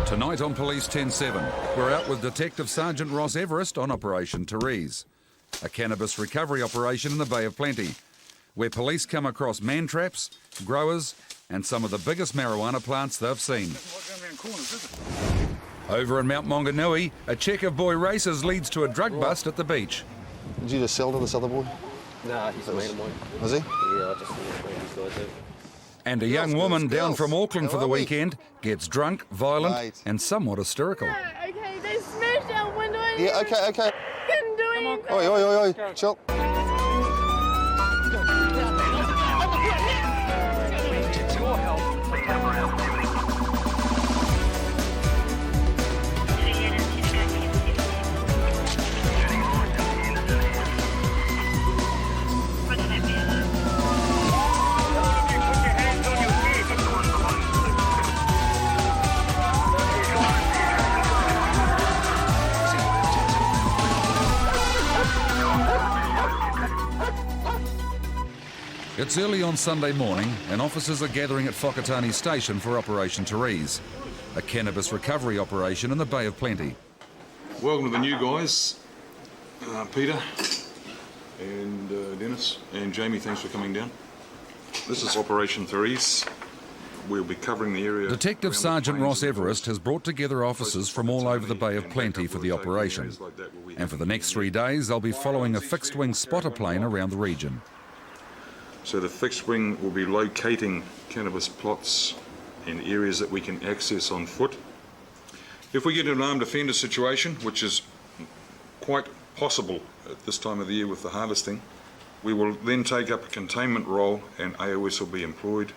Tonight on Police 10-7, we're out with Detective Sergeant Ross Everest on Operation Therese, a cannabis recovery operation in the Bay of Plenty, where police come across man traps, growers, and some of the biggest marijuana plants they've seen. Over in Mount Maunganui, a check of boy races leads to a drug bust at the beach. Did you just sell to this other boy? Nah, he's a mate of mine. Was he? Yeah, I just these guys out. And a young woman down from Auckland for the weekend gets drunk, violent, and somewhat hysterical. Okay, they smashed our window. Yeah, okay. Couldn't do anything. Oi, chill. It's early on Sunday morning and officers are gathering at Whakatane Station for Operation Therese, a cannabis recovery operation in the Bay of Plenty. Welcome to the new guys, Peter and Dennis and Jamie, thanks for coming down. This is Operation Therese. We'll be covering the area. Detective Sergeant Ross Everest has brought together officers from all over the Bay of Plenty for the operation. And for the next 3 days, they'll be following a fixed-wing spotter plane around the region. So the fixed wing will be locating cannabis plots in areas that we can access on foot. If we get an armed offender situation, which is quite possible at this time of the year with the harvesting, we will then take up a containment role and AOS will be employed.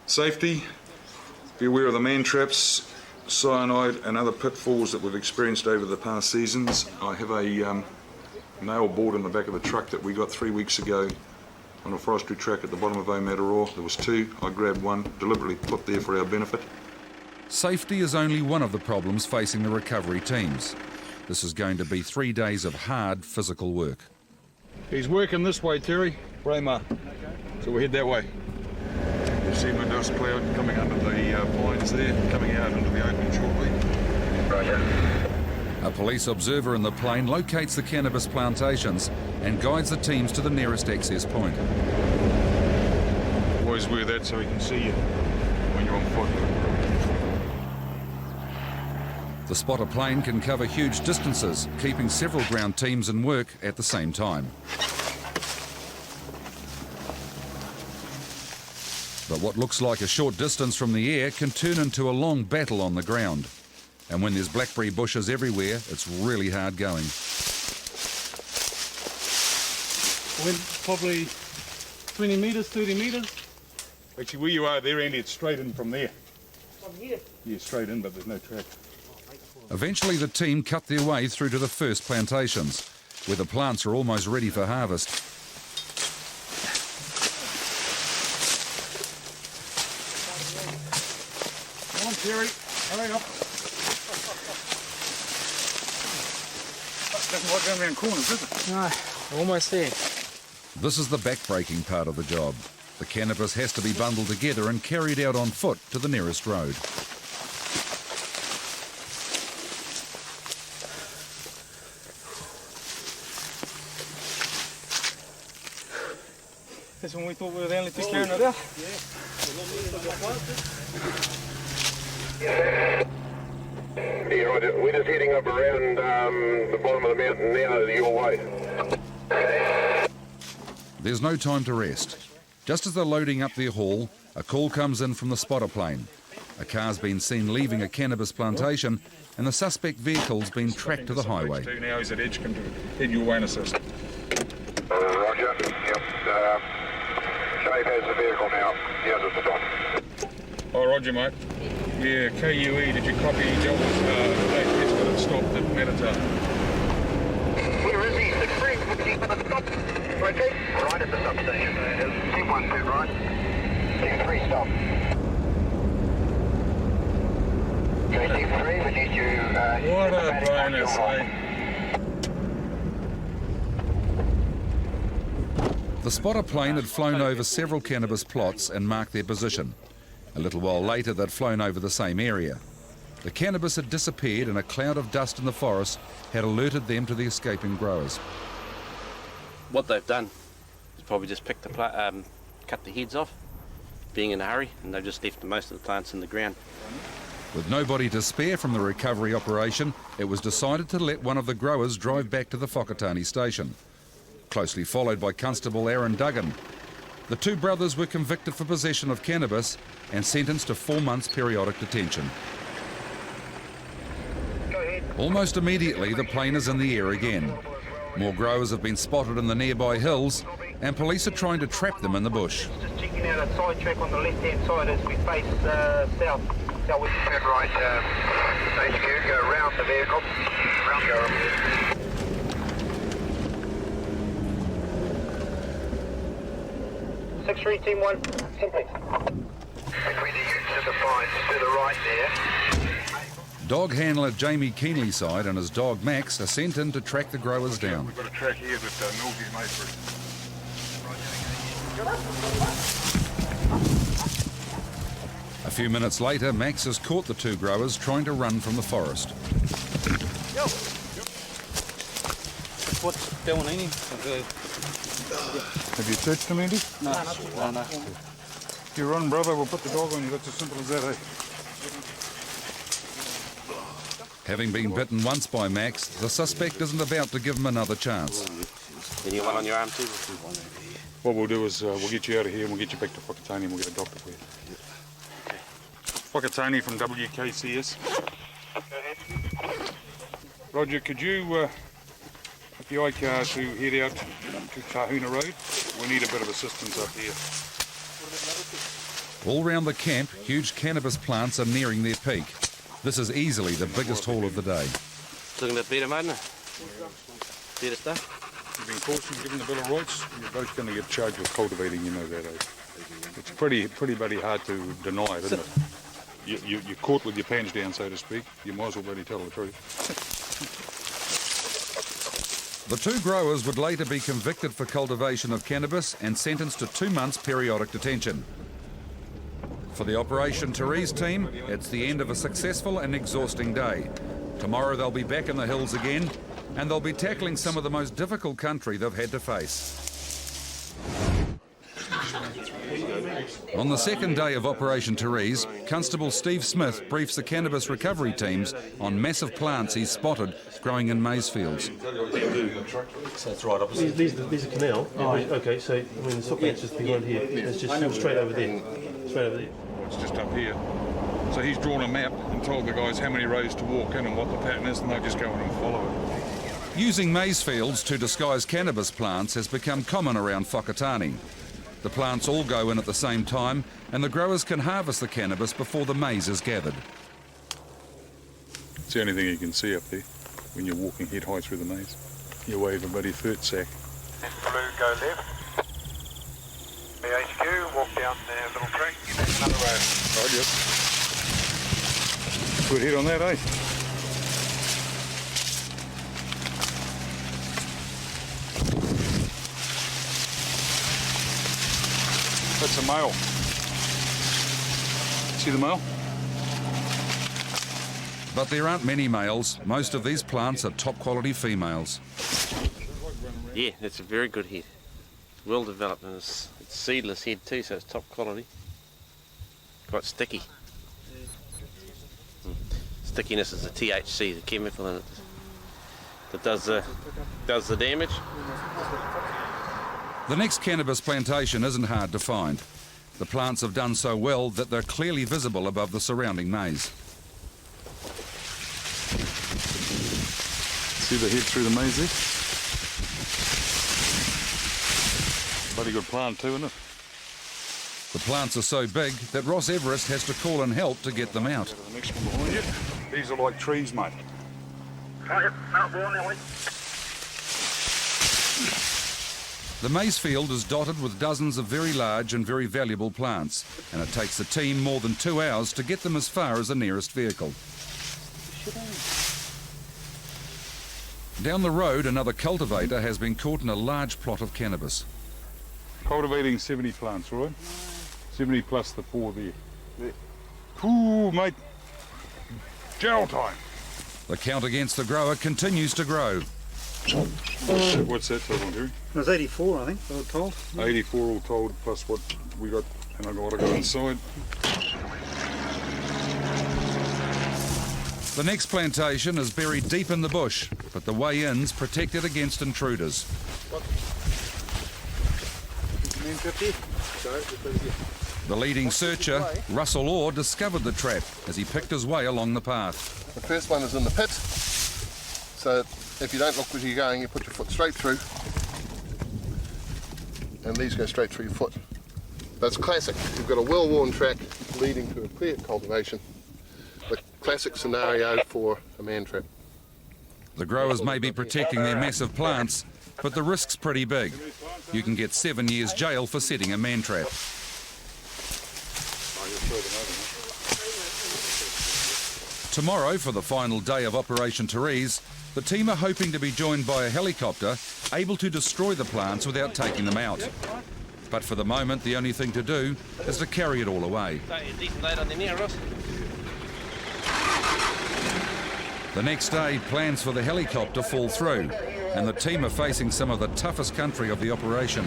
Safety, be aware of the man traps, cyanide and other pitfalls that we've experienced over the past seasons. I have a nail board in the back of the truck that we got 3 weeks ago on a forestry track at the bottom of Omatoroa. There was 2. I grabbed one, deliberately put there for our benefit. Safety is only one of the problems facing the recovery teams. This is going to be 3 days of hard physical work. He's working this way, Terry. Braemar. So we head that way. You see my dust cloud coming under the pines there, coming out into the open shortly. Roger. A police observer in the plane locates the cannabis plantations and guides the teams to the nearest access point. Always wear that so he can see you when you're on foot. The spotter plane can cover huge distances, keeping several ground teams in work at the same time. But what looks like a short distance from the air can turn into a long battle on the ground. And when there's blackberry bushes everywhere, it's really hard going. Went probably 20 metres, 30 metres. Actually, where you are there, Andy, it's straight in from there. From here? Yeah, straight in, but there's no track. Eventually, the team cut their way through to the first plantations, where the plants are almost ready for harvest. Come on, Terry, hurry up. Doesn't like going around corners, does it? No, almost there. This is the back-breaking part of the job. The cannabis has to be bundled together and carried out on foot to the nearest road. That's when we thought we were the only two carrying it out. Yeah, Roger. We're just heading up around the bottom of the mountain now, your way. There's no time to rest. Just as they're loading up their haul, a call comes in from the spotter plane. A car's been seen leaving a cannabis plantation and the suspect vehicle's been tracked to the highway. Now he's at Edge, can head your way and assist. Roger. Yep. Shave has the vehicle now. He has it stopped. Oh, Roger, mate. Yeah, KUE, did you copy Delta's he's got it stopped at Manatee? Where is he? 6-3, would he have it stopped? Okay. Right at the substation. C12, right? 6-3, stop. Okay, C3, we need you... What a bonus, eh? The spotter plane had flown over several cannabis plots and marked their position. A little while later, they'd flown over the same area. The cannabis had disappeared and a cloud of dust in the forest had alerted them to the escaping growers. What they've done is probably just pick the cut the heads off, being in a hurry, and they've just left most of the plants in the ground. With nobody to spare from the recovery operation, it was decided to let one of the growers drive back to the Whakatane station, closely followed by Constable Aaron Duggan. The two brothers were convicted for possession of cannabis and sentenced to 4 months periodic detention. Almost immediately, the plane is in the air again. More growers have been spotted in the nearby hills, and police are trying to trap them in the bush. Just checking out a side track on the left-hand side as we face south. Southwest. Turn right, HQ, go around the vehicle. Round go. 6-3, team 1, simply. Between the utes and the pines to the right there. Dog handler Jamie Keenleyside and his dog Max are sent in to track the growers down. We've got a track here that Milky's made for us. A few minutes later, Max has caught the two growers trying to run from the forest. What's down in him? Have you searched him, Andy? No. If you run, brother, we'll put the dog on you. That's as simple as that, eh? Having been bitten once by Max, the suspect isn't about to give him another chance. Anyone on your arm too? What we'll do is we'll get you out of here and we'll get you back to Whakatane and we'll get a doctor for you. Okay. Whakatane from WKCS. Roger, could you get the iCar to head out to Tahuna Road? We need a bit of assistance up here. All round the camp, huge cannabis plants are nearing their peak. This is easily the biggest haul of the day. Looking a bit better, mate. Better stuff. You've been cautioned, given the Bill of Rights. You're both going to get charged with cultivating, you know that, eh? It's pretty bloody hard to deny it, isn't it? You're caught with your pants down, so to speak. You might as well bloody tell the truth. The two growers would later be convicted for cultivation of cannabis and sentenced to 2 months periodic detention. For the Operation Therese team, it's the end of a successful and exhausting day. Tomorrow they'll be back in the hills again, and they'll be tackling some of the most difficult country they've had to face. On the second day of Operation Therese, Constable Steve Smith briefs the cannabis recovery teams on massive plants he's spotted growing in maize fields. So that's right opposite. There's a canal. Oh, okay, so I mean the stock bench is behind here. It's just straight over there. Straight over there. It's just up here. So he's drawn a map and told the guys how many rows to walk in and what the pattern is, and they'll just go in and follow it. Using maize fields to disguise cannabis plants has become common around Whakatane. The plants all go in at the same time, and the growers can harvest the cannabis before the maize is gathered. It's the only thing you can see up there when you're walking head high through the maze. You wave a bloody fert sack. Blue, go left. BHQ, walk down the little track, another road. Right, yep. Good hit on that, eh? That's a male. See the male? But there aren't many males. Most of these plants are top quality females. Yeah, that's a very good head. Well developed, and it's seedless head too, so it's top quality. Quite sticky. Stickiness is the THC, the chemical in it that does the damage. The next cannabis plantation isn't hard to find. The plants have done so well that they're clearly visible above the surrounding maize. See the head through the maze there? Bloody good plant too, isn't it? The plants are so big that Ross Everest has to call in help to get them out. The next one behind you. These are like trees, mate. Oh, yep, no, we're on that way. The maize field is dotted with dozens of very large and very valuable plants, and it takes the team more than 2 hours to get them as far as the nearest vehicle. Down the road, another cultivator has been caught in a large plot of cannabis. Cultivating 70 plants, right? 70 plus the 4 there. Ooh, mate. Gel time. The count against the grower continues to grow. What's that total, Jerry? It was 84, I think, I was told. 84 all told, plus what we got, and I got to go inside. The next plantation is buried deep in the bush, but the way in's protected against intruders. The leading searcher, Russell Orr, discovered the trap as he picked his way along the path. The first one is in the pit. So if you don't look where you're going, you put your foot straight through. And these go straight through your foot. That's classic. You've got a well-worn track leading to a clear cultivation. The classic scenario for a man trap. The growers may be protecting their massive plants, but the risk's pretty big. You can get 7 years jail for setting a man trap. Tomorrow, for the final day of Operation Therese, the team are hoping to be joined by a helicopter able to destroy the plants without taking them out. But for the moment, the only thing to do is to carry it all away. The next day, plans for the helicopter fall through, and the team are facing some of the toughest country of the operation.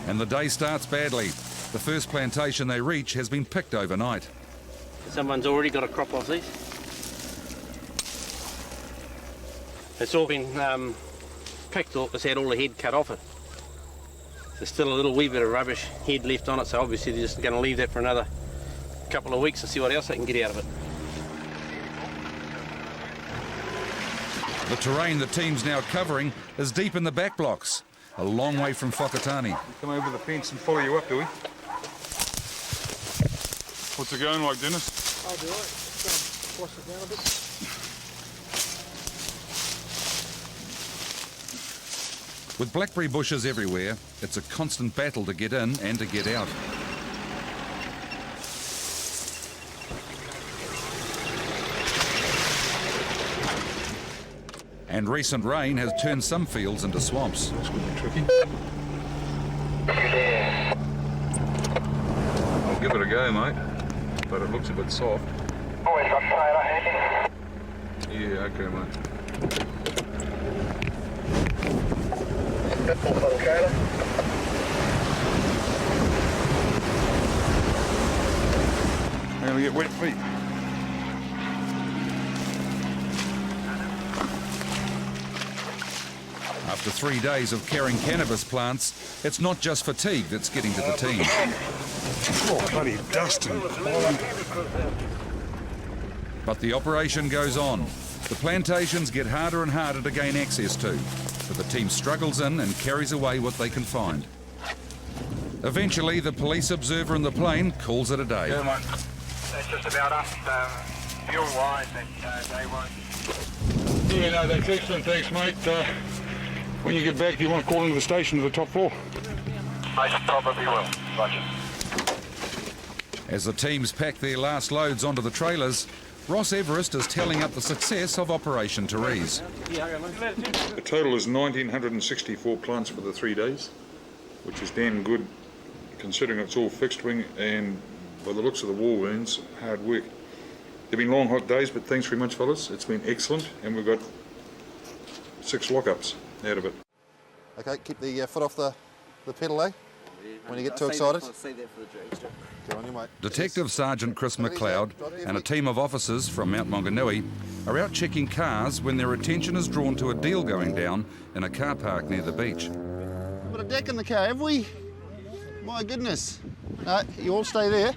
And the day starts badly. The first plantation they reach has been picked overnight. Someone's already got a crop off these. It's all been picked up. It's had all the head cut off it. There's still a little wee bit of rubbish head left on it, so obviously they're just going to leave that for another couple of weeks and see what else they can get out of it. The terrain the team's now covering is deep in the back blocks, a long way from Whakatane. Come over the fence and follow you up, do we? What's it going like, Dennis? I'll do it. Wash it down a bit. With blackberry bushes everywhere, it's a constant battle to get in and to get out. And recent rain has turned some fields into swamps. That's going to be tricky. I'll give it a go, mate. But it looks a bit soft. Always got trailer handy. Yeah, okay, mate. Full for the trailer. I'm going to get wet feet. After 3 days of carrying cannabis plants, it's not just fatigue that's getting to the team. Oh, bloody dust and But the operation goes on. The plantations get harder and harder to gain access to, but the team struggles in and carries away what they can find. Eventually, the police observer in the plane calls it a day. Yeah, mate. That's just about us. Fuel-wise, they won't. Yeah, no, that's excellent. Thanks, mate. When you get back, do you want to call into the station to the top floor? I probably will. Roger. As the teams pack their last loads onto the trailers, Ross Everest is telling up the success of Operation Therese. The total is 1,964 plants for the 3 days, which is damn good considering it's all fixed wing and by the looks of the wall wounds, hard work. They've been long, hot days, but thanks very much, fellas. It's been excellent, and we've got 6 lockups out of it. Okay, keep the foot off the pedal, eh? When you get too excited. I'll say that for the drag strip. Go on, you mate. Detective Sergeant Chris McLeod and a team of officers from Mount Maunganui are out checking cars when their attention is drawn to a deal going down in a car park near the beach. We've got a deck in the car, have we? My goodness. No, you all stay there.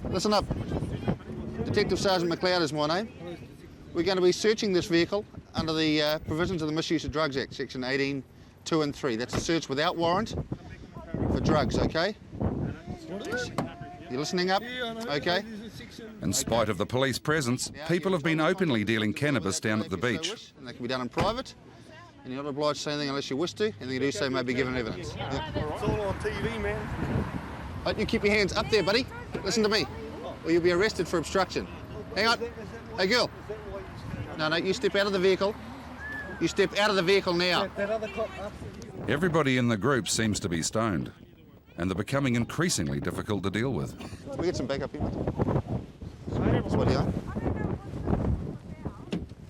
Listen up. Detective Sergeant McLeod is my name. We're going to be searching this vehicle under the provisions of the Misuse of Drugs Act, Section 18(2) and 3. That's a search without warrant for drugs, okay? You listening up? Okay. In spite of the police presence, people have been openly dealing cannabis down at the beach. And that can be done in private, and you're not obliged to say anything unless you wish to. Anything you do say may be given evidence. Yeah. It's all on TV, man. Right, you keep your hands up there, buddy. Listen to me, or you'll be arrested for obstruction. Hang on. Hey, girl. No, you step out of the vehicle. You step out of the vehicle now. That other cop up. Everybody in the group seems to be stoned. and they're becoming increasingly difficult to deal with. Can we get some backup here, mate? What are you on?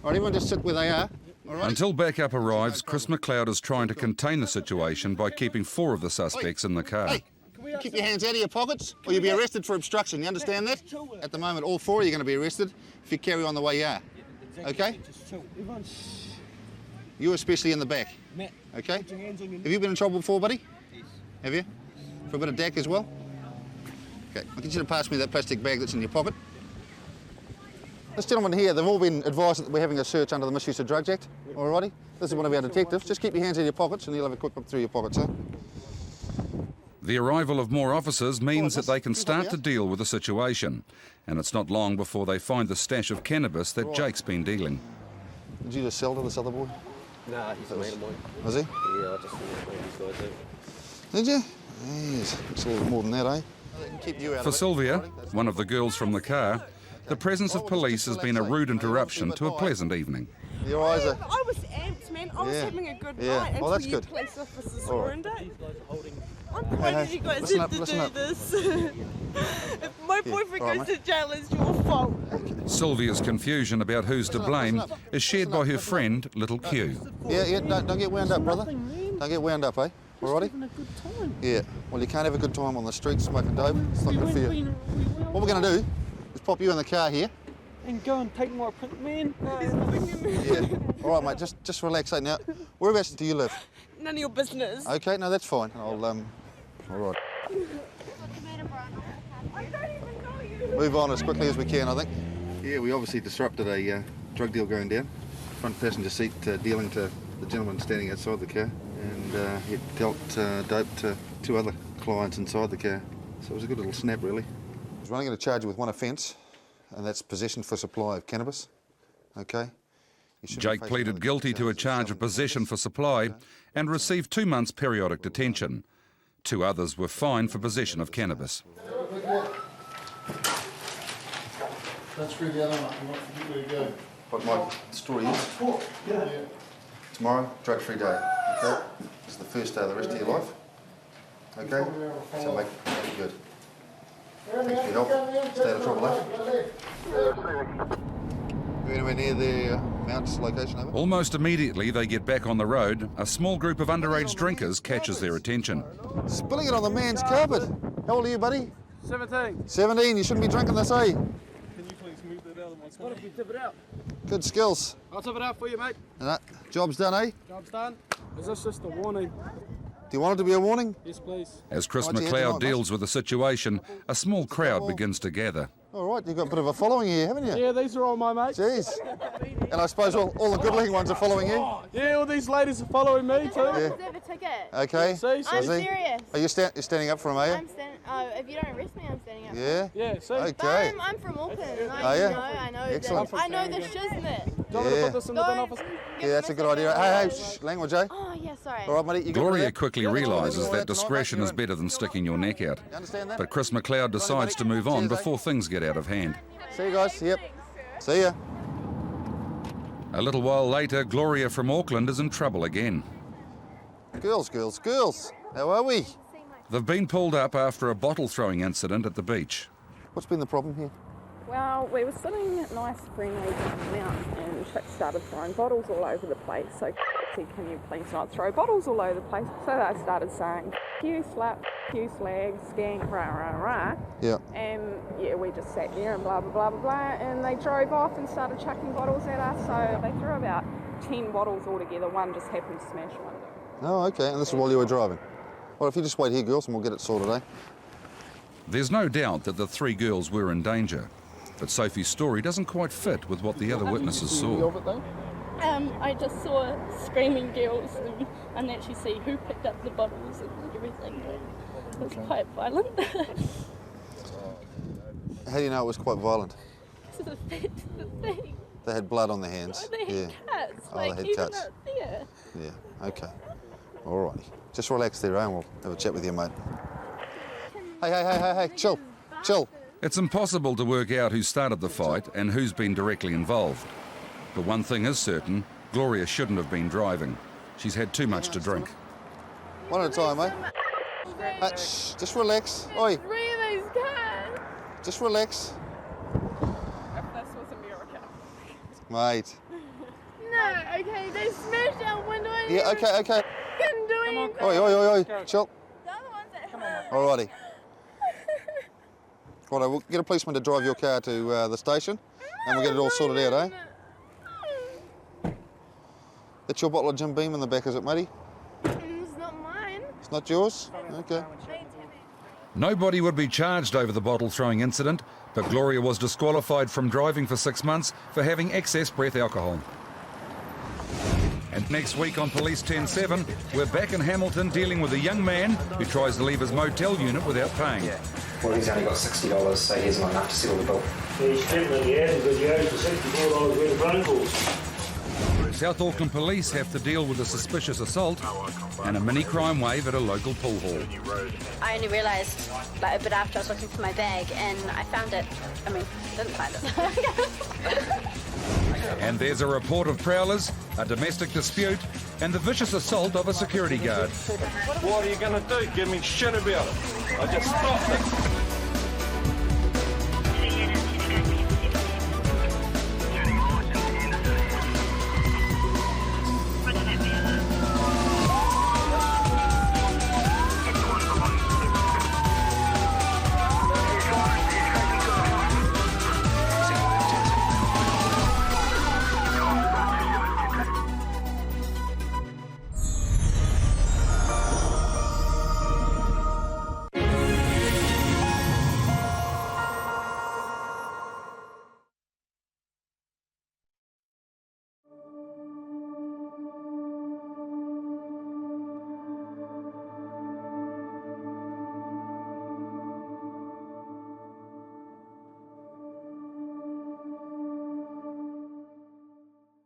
All right, everyone just sit where they are. All right? Until backup arrives, Chris McLeod is trying to contain the situation by keeping 4 of the suspects in the car. Hey, keep your hands out of your pockets or you'll be arrested for obstruction. You understand that? At the moment, all 4 of you are going to be arrested if you carry on the way you are. Okay? You especially in the back. Okay? Have you been in trouble before, buddy? Have you? For a bit of DAC as well? Okay, I'll get you to pass me that plastic bag that's in your pocket. This gentleman here, they've all been advised that we're having a search under the Misuse of Drugs Act. Alrighty? This is one of our detectives. Just keep your hands in your pockets and you'll have a quick look through your pockets, huh? The arrival of more officers means that they can start to deal with the situation, and it's not long before they find the stash of cannabis that Jake's been dealing. Did you just sell to this other boy? Nah, he's a man boy. Was he? Yeah, I just these guys do. Did you? Yes, it's a little more than that, eh? Keep you out For of it. Sylvia, one of the girls from the car, the presence of police has been a rude interruption to a pleasant evening. Your eyes are... I was amped, man. I was Yeah. having a good Yeah. night Well, until that's you good. police officers All right. ruined it. I'm glad you guys listen had up, to listen do up. this. If my boyfriend all right, goes to jail, it's your fault. Sylvia's confusion about who's to blame is shared by her friend, Little Q. Yeah, don't get wound up, brother. Don't get wound up, eh? Alrighty? Having a good time. Yeah. Well, you can't have a good time on the street smoking dope. It's not good for you. What we're going to do is pop you in the car here. And go and take my print, man. Yeah. All right, mate. Just relax. Eh? Now, whereabouts do you live? None of your business. Okay. No, that's fine. I'll All right. I don't even know you. Move on as quickly as we can, I think. Yeah, we obviously disrupted a drug deal going down. Front passenger seat dealing to the gentleman standing outside the car, and he dealt dope to 2 other clients inside the car. So it was a good little snap, really. He's only going to charge you with 1 offence, and that's possession for supply of cannabis. Okay. You should be Jake facing pleaded another guilty to a charge charge of possession for supply and received 2 months periodic detention. 2 others were fined for possession of cannabis. Don't screw the other one up, you might forget where to go. But my story is, tomorrow, drug-free day, okay? This is the first day of the rest of your life, okay? So make it good. Thanks for your help. Stay out of trouble, eh? You anywhere near the Mounts location, over? Almost immediately they get back on the road, a small group of underage drinkers catches their attention. Spilling it on the man's carpet. How old are you, buddy? 17. 17, you shouldn't be drinking this, eh? Can you please move that out of my spot? What if we tip it out? Good skills. I'll tip it out for you, mate. Job's done, eh? Job's done. Is this just a warning? Do you want it to be a warning? Yes, please. As Chris What's he had tonight, McLeod mate? deals with the situation, a small crowd begins to gather. All right, you've got a bit of a following here, haven't you? Yeah, these are all my mates. Jeez. And I suppose all the good-looking ones are following you? Yeah, all these ladies are following me too. Yeah. Deserve a ticket. Okay. See, I'm Is he? serious. Are you you're standing up for him, are you? I'm standing. If you don't arrest me, I'm standing up. Yeah? Yeah, see. Okay. I'm from Auckland. Are you? I know. Excellent. I know the shiznit. Do you want me to put this in the bin office? Yeah, that's a good idea. Hey, shh, language, eh? Oh yeah, sorry. All right, mate, you got rid of Gloria that? quickly realises that discretion is better than sticking your neck out. You understand that? But Chris McLeod decides to move on before things get out of hand. See you guys. Yep. See ya. A little while later, Gloria from Auckland is in trouble again. Girls. How are we? They've been pulled up after a bottle-throwing incident at the beach. What's been the problem here? Well, we were sitting nice friendly hanging out and chicks started throwing bottles all over the place. So said, can you please not throw bottles all over the place? So I started saying, you slap, you slag, skank, rah, rah, rah. Yeah. And yeah, we just sat there and blah, blah, blah, blah, blah. And they drove off and started chucking bottles at us. So they threw about 10 bottles altogether. One just happened to smash one. Oh, okay. And this is while you were driving? Well, if you just wait here, girls, and we'll get it sorted, eh? There's no doubt that the 3 girls were in danger, but Sophie's story doesn't quite fit with what the other witnesses saw. I just saw screaming girls and actually see who picked up the bottles and everything. It was quite violent. How do you know it was quite violent? That's the thing. They had blood on their hands. They had cuts. Oh, they had even cuts. up there. Yeah, okay. All righty. Just relax there, eh, and we'll have a chat with you, mate. Hey, chill. It's impossible to work out who started the fight and who's been directly involved. But one thing is certain, Gloria shouldn't have been driving. She's had too much to drink. One at a time, eh? Shh, just relax. Oi, Three of these cars. just relax. If this was America. Mate. No, okay, they smashed our window. Yeah, okay. Couldn't do anything. Oi, chill. The other ones that hurt. Alrighty. Righto, we'll get a policeman to drive your car to the station and we'll get it all sorted out, eh? That's your bottle of Jim Beam in the back, is it, matey? It's not mine. It's not yours? Okay. Nobody would be charged over the bottle throwing incident, but Gloria was disqualified from driving for 6 months for having excess breath alcohol. And next week on Police 10-7, we're back in Hamilton dealing with a young man who tries to leave his motel unit without paying. Well, he's only got $60, so he hasn't got enough to settle the bill. He's definitely has because he owes the $64 worth of phone calls. South Auckland Police have to deal with a suspicious assault and a mini crime wave at a local pool hall. I only realised like a bit after I was looking for my bag and I found it. I mean, didn't find it. And there's a report of prowlers, a domestic dispute and the vicious assault of a security guard. What are you going to do? Give me shit about it. I just stopped it.